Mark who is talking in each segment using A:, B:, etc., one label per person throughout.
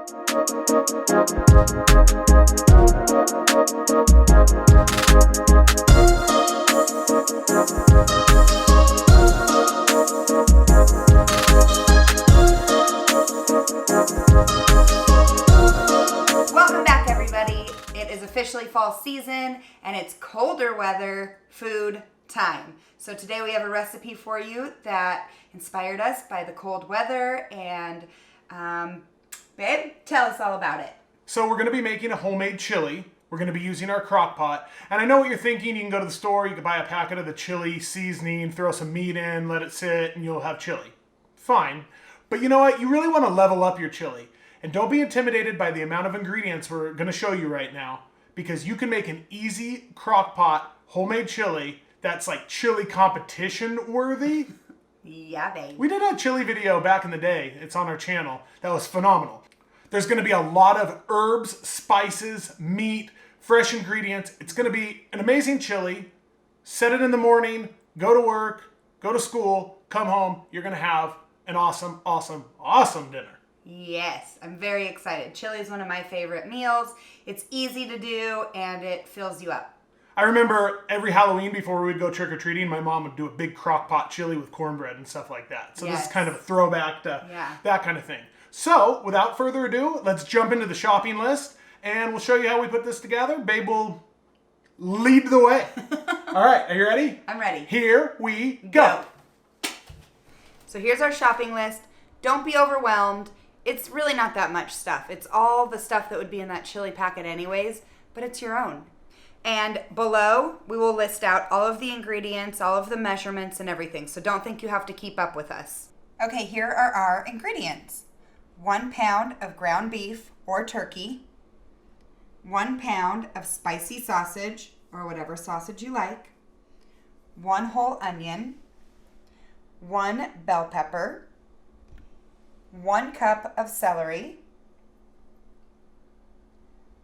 A: Welcome back, everybody. It is officially fall season and it's colder weather food time. So today we have a recipe for you that inspired us by the cold weather, and babe, tell us all about it.
B: So we're going to be making a homemade chili. We're going to be using our crock pot. And I know what you're thinking. You can go to the store, you can buy a packet of the chili seasoning, throw some meat in, let it sit, and you'll have chili. Fine. But you know what? You really want to level up your chili. And don't be intimidated by the amount of ingredients we're going to show you right now, because you can make an easy crock pot homemade chili that's like chili competition worthy.
A: Yeah, babe.
B: We did a chili video back in the day. It's on our channel. That was phenomenal. There's going to be a lot of herbs, spices, meat, fresh ingredients. It's going to be an amazing chili. Set it in the morning, go to work, go to school, come home. You're going to have an awesome, awesome, awesome dinner.
A: Yes, I'm very excited. Chili is one of my favorite meals. It's easy to do and it fills you up.
B: I remember every Halloween before we would go trick-or-treating, my mom would do a big crock pot chili with cornbread and stuff like that. So This is kind of a throwback to that kind of thing. So without further ado, let's jump into the shopping list and we'll show you how we put this together. Babe will lead the way. All right, are you ready?
A: I'm ready.
B: Here we go.
A: So here's our shopping list. Don't be overwhelmed. It's really not that much stuff. It's all the stuff that would be in that chili packet anyways, but it's your own. And below, we will list out all of the ingredients, all of the measurements and everything. So don't think you have to keep up with us. Okay, here are our ingredients. 1 pound of ground beef or turkey, 1 pound of spicy sausage or whatever sausage you like, 1 whole onion, 1 bell pepper, 1 cup of celery,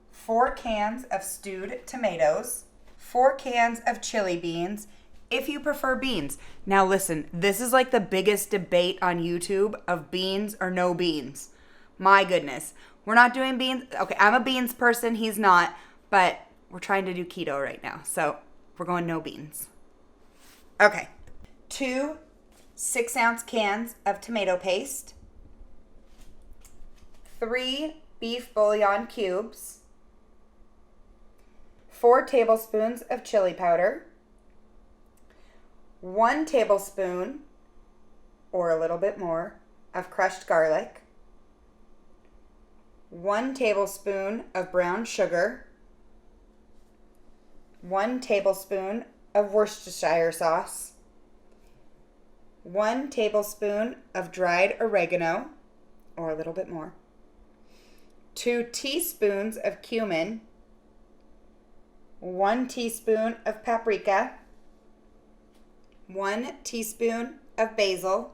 A: 4 cans of stewed tomatoes, 4 cans of chili beans, if you prefer beans. Now listen, this is like the biggest debate on YouTube of beans or no beans. My goodness. We're not doing beans. Okay, I'm a beans person, he's not, but we're trying to do keto right now. So we're going no beans. Okay. 2 6-ounce cans of tomato paste, 3 beef bouillon cubes, 4 tablespoons of chili powder, 1 tablespoon, or a little bit more, of crushed garlic, 1 tablespoon of brown sugar, 1 tablespoon of Worcestershire sauce, 1 tablespoon of dried oregano, or a little bit more, 2 teaspoons of cumin, 1 teaspoon of paprika, 1 teaspoon of basil,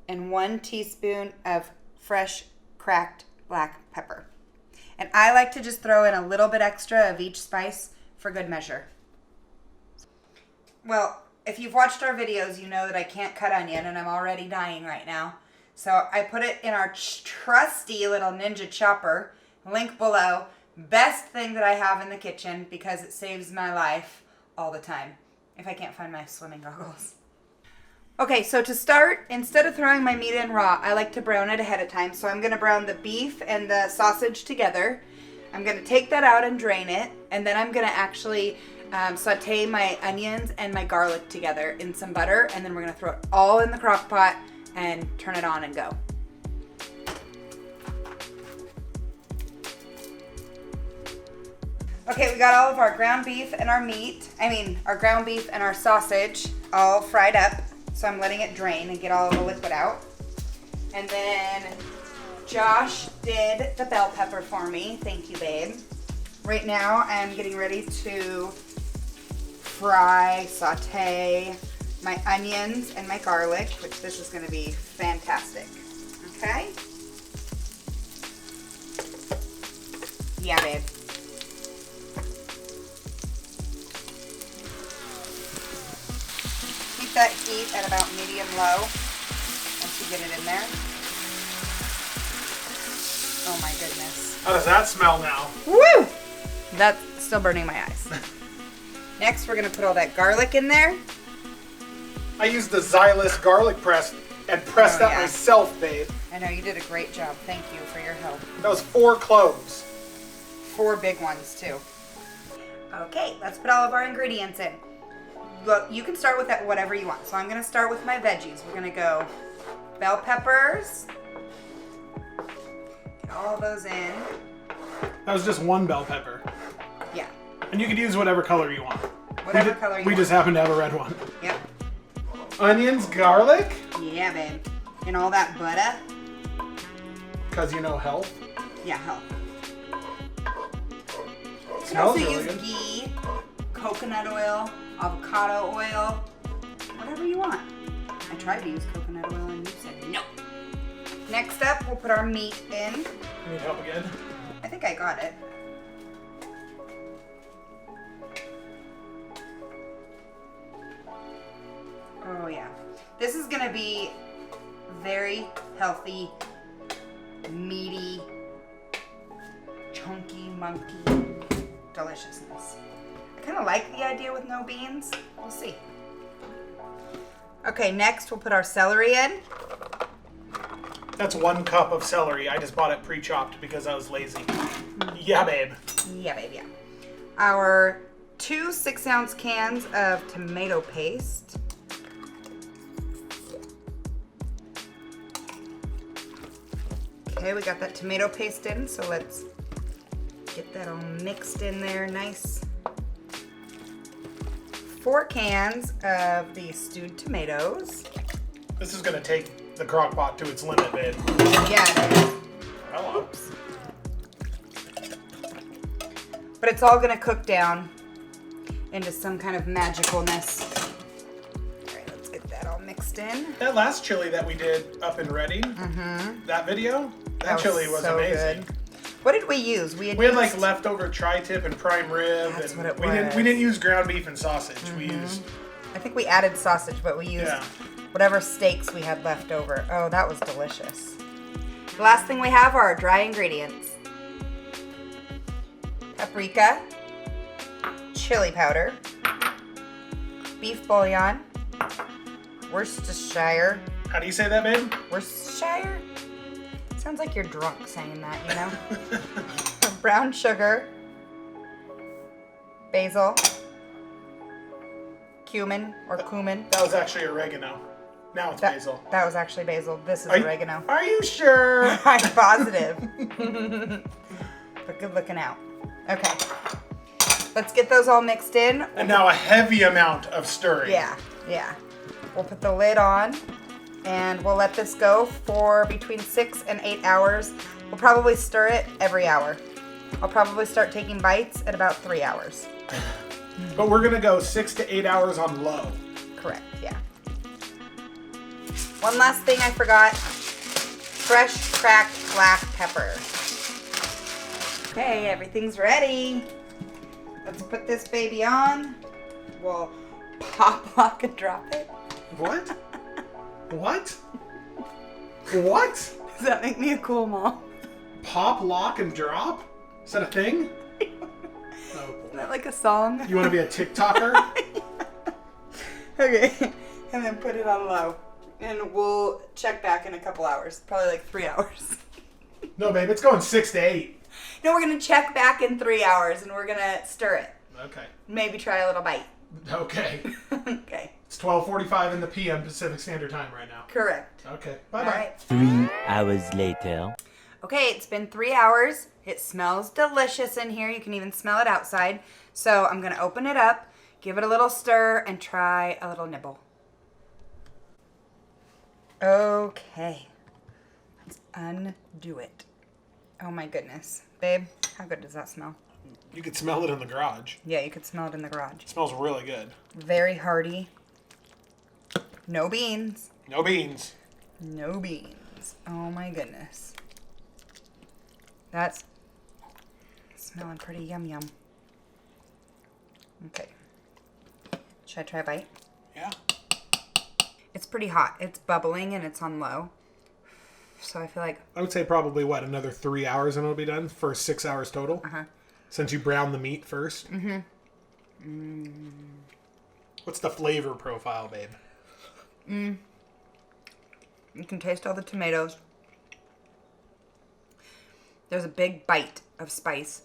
A: and 1 teaspoon of fresh cracked black pepper. And I like to just throw in a little bit extra of each spice for good measure. Well, if you've watched our videos, you know that I can't cut onion and I'm already dying right now. So I put it in our trusty little Ninja chopper, link below. Best thing that I have in the kitchen because it saves my life all the time if I can't find my swimming goggles. Okay, so to start, instead of throwing my meat in raw, I like to brown it ahead of time. So I'm going to brown the beef and the sausage together. I'm going to take that out and drain it, and then I'm going to actually saute my onions and my garlic together in some butter, and then we're going to throw it all in the crock pot and turn it on and go. Okay, we got all of our ground beef and our ground beef and our sausage all fried up. So I'm letting it drain and get all of the liquid out. And then Josh did the bell pepper for me. Thank you, babe. Right now I'm getting ready to saute my onions and my garlic, which this is gonna be fantastic. Okay? Yeah, babe. Keep that heat at about medium low once you get it in there. goodness.
B: How does that smell now?
A: Woo! That's still burning my eyes. Next, we're going to put all that garlic in there.
B: I used the Xylus garlic press and pressed that myself, babe.
A: I know, you did a great job. Thank you for your help.
B: That was 4 cloves.
A: 4 big ones, too. Okay, let's put all of our ingredients in. Look, you can start with whatever you want. So I'm going to start with my veggies. We're going to go bell peppers. Get all those in.
B: That was just 1 bell pepper.
A: Yeah.
B: And you can use whatever color you want.
A: Whatever color you want.
B: We just happen to have a red one.
A: Yep.
B: Onions, garlic.
A: Yeah, babe. And all that butter.
B: Because you know health.
A: Yeah, health. You can
B: Smells
A: also
B: really
A: use
B: good.
A: ghee, coconut oil, avocado oil, whatever you want. I tried to use coconut oil and you said no. Next up, we'll put our meat in.
B: You need help again?
A: I think I got it. Oh yeah. This is gonna be very healthy, meaty, chunky monkey deliciousness. I kind of like the idea with no beans. We'll see. Okay, next we'll put our celery in.
B: That's 1 cup of celery. I just bought it pre-chopped because I was lazy. Yeah, babe.
A: Yeah, baby. Yeah. Our 2 6-ounce cans of tomato paste. Okay, we got that tomato paste in, so let's get that all mixed in there nice. 4 cans of the stewed tomatoes.
B: This is going to take the crock pot to its limit, babe.
A: Yeah, it is.
B: Hello.
A: Oops. But it's all gonna cook down into some kind of magicalness. All right, let's get that all mixed in.
B: That last chili that we did up in Reading, that video, that chili was
A: so
B: amazing.
A: good. What did we use? We had
B: like leftover tri-tip and prime rib.
A: That's
B: and
A: what it
B: we
A: was.
B: didn't use ground beef and sausage. We used
A: I think we added sausage, but we used whatever steaks we had left over. Oh, that was delicious. The last thing we have are our dry ingredients. Paprika, chili powder, beef bouillon, Worcestershire.
B: How do you say that, babe?
A: Worcestershire? Sounds like you're drunk saying that, you know? Brown sugar, basil, cumin or cumin.
B: That was actually oregano. Now it's basil.
A: That was actually basil. This is oregano.
B: Are you sure?
A: I'm positive. But good looking out. Okay. Let's get those all mixed in.
B: And now a heavy amount of stirring.
A: Yeah. We'll put the lid on and we'll let this go for between 6 and 8 hours. We'll probably stir it every hour. I'll probably start taking bites at about 3 hours.
B: But we're gonna go 6 to 8 hours on low.
A: Correct, yeah. One last thing I forgot. Fresh cracked black pepper. Okay, everything's ready. Let's put this baby on. We'll pop, lock, and drop it.
B: What? What? What?
A: Does that make me a cool mom?
B: Pop, lock, and drop? Is that a thing?
A: Isn't that like a song?
B: You want to be a TikToker?
A: Okay, and then put it on low. And we'll check back in a couple hours. Probably like 3 hours.
B: No, babe, it's going 6 to 8.
A: No, we're going to check back in 3 hours and we're going to stir it.
B: Okay.
A: Maybe try a little bite.
B: Okay.
A: Okay.
B: It's 12:45 in the PM Pacific Standard Time right now.
A: Correct.
B: Okay.
A: All
B: Bye-bye.
A: right.
C: 3 hours later.
A: Okay, it's been 3 hours. It smells delicious in here. You can even smell it outside. So I'm going to open it up, give it a little stir, and try a little nibble. Okay. Let's undo it. Oh my goodness. Babe, how good does that smell?
B: You could smell it in the garage.
A: Yeah, you could smell it in the garage.
B: It smells really good.
A: Very hearty. No beans.
B: No beans.
A: No beans. Oh my goodness. That's smelling pretty yum. Okay. Should I try a bite?
B: Yeah.
A: It's pretty hot. It's bubbling and it's on low. So I feel like...
B: I would say probably, what, another 3 hours and it'll be done for 6 hours total?
A: Uh-huh.
B: Since you brown the meat first? Mm-hmm. What's the flavor profile, babe?
A: You can taste all the tomatoes. There's a big bite of spice.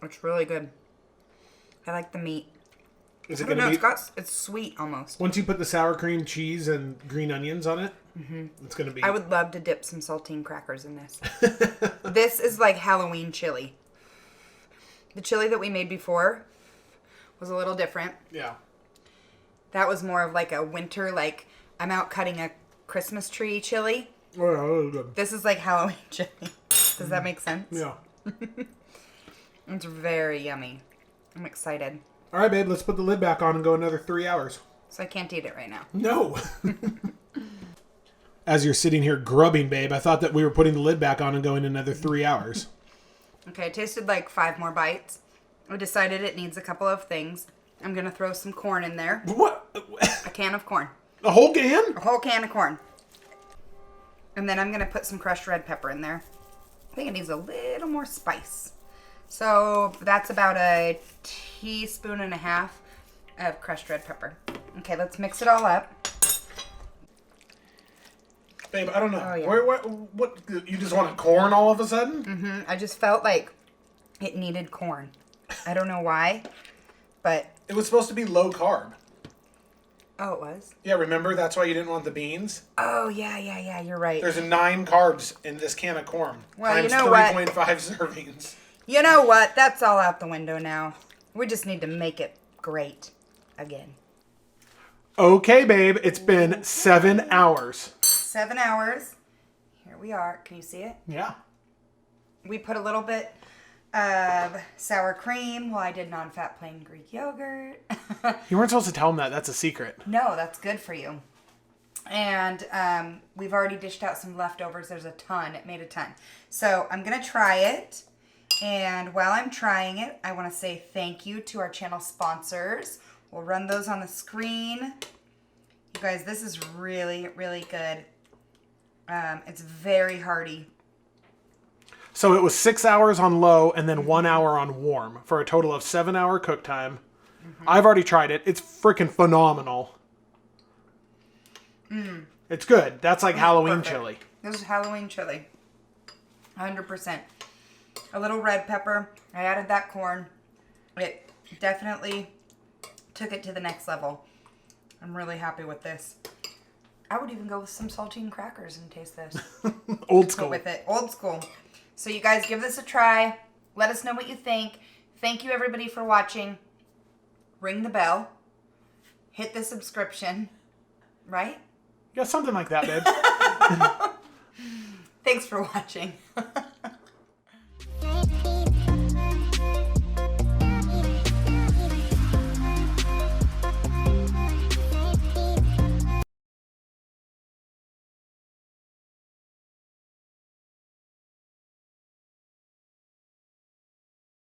A: It's really good. I like the meat.
B: Is it
A: I don't
B: going
A: know,
B: to be...
A: it's sweet almost.
B: Once you put the sour cream, cheese, and green onions on it, it's going to be...
A: I would love to dip some saltine crackers in this. This is like Halloween chili. The chili that we made before was a little different.
B: Yeah.
A: That was more of like a winter, like I'm out cutting a Christmas tree chili.
B: Oh, yeah, that was good.
A: This is like Halloween chili. Does that make sense?
B: Yeah.
A: It's very yummy. I'm excited.
B: All right, babe, let's put the lid back on and go another 3 hours.
A: So I can't eat it right now.
B: No. As you're sitting here grubbing, babe, I thought that we were putting the lid back on and going another 3 hours.
A: Okay, it tasted like 5 more bites. I decided it needs a couple of things. I'm going to throw some corn in there.
B: What?
A: A can of corn.
B: A whole can?
A: A whole can of corn. And then I'm going to put some crushed red pepper in there. I think it needs a little more spice. So that's about a teaspoon and a half of crushed red pepper. Okay, let's mix it all up.
B: Babe, I don't know.
A: Oh, yeah.
B: What? You just wanted corn all of a sudden?
A: I just felt like it needed corn. I don't know why, but...
B: It was supposed to be low carb.
A: Oh, it was?
B: Yeah, remember? That's why you didn't want the beans.
A: Oh, yeah, you're right.
B: There's 9 carbs in this can of corn.
A: Well, you
B: times
A: know what?
B: 3.5 servings.
A: You know what? That's all out the window now. We just need to make it great again.
B: Okay, babe. It's been 7 hours.
A: 7 hours. Here we are. Can you see it?
B: Yeah.
A: We put a little bit of sour cream. Well, I did non-fat plain Greek yogurt.
B: You weren't supposed to tell him that. That's a secret.
A: No, that's good for you. And we've already dished out some leftovers. There's a ton. It made a ton. So I'm going to try it. And while I'm trying it, I want to say thank you to our channel sponsors. We'll run those on the screen. You guys, this is really, really good. It's very hearty.
B: So it was 6 hours on low and then 1 hour on warm for a total of 7 hour cook time. I've already tried it. It's freaking phenomenal. It's good. That's like Halloween
A: Perfect.
B: chili.
A: This is Halloween chili. 100%. A little red pepper. I added that corn. It definitely took it to the next level. I'm really happy with this. I would even go with some saltine crackers and taste this.
B: Old school.
A: Go with it. Old school. So you guys give this a try. Let us know what you think. Thank you everybody for watching. Ring the bell. Hit the subscription. Right?
B: Yeah, something like that, babe.
A: Thanks for watching.